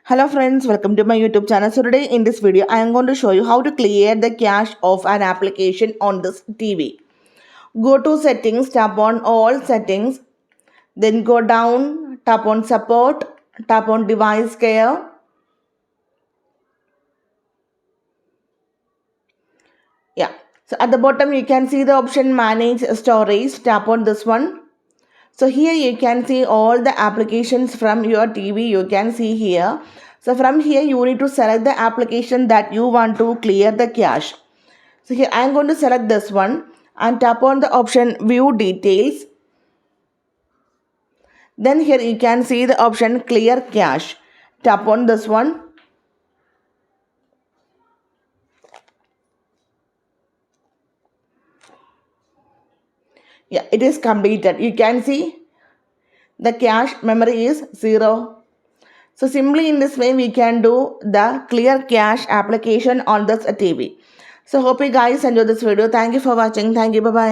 Hello friends, welcome to my YouTube channel. So today in this video, I am going to show you how to clear the cache of an application on this TV. Go to settings, tap on all settings, then go down, tap on support, tap on device care. Yeah, so at the bottom you can see the option manage storage, tap on this one. So here you can see all the applications from your TV, you can see here. So from here you need to select the application that you want to clear the cache. So here I am going to select this one and tap on the option view details. Then here you can see the option clear cache. Tap on this one. Yeah, it is completed. You can see the cache memory is 0. So simply in this way we can do the clear cache application on this TV. So hope you guys enjoy this video. Thank you for watching. Thank you. Bye bye.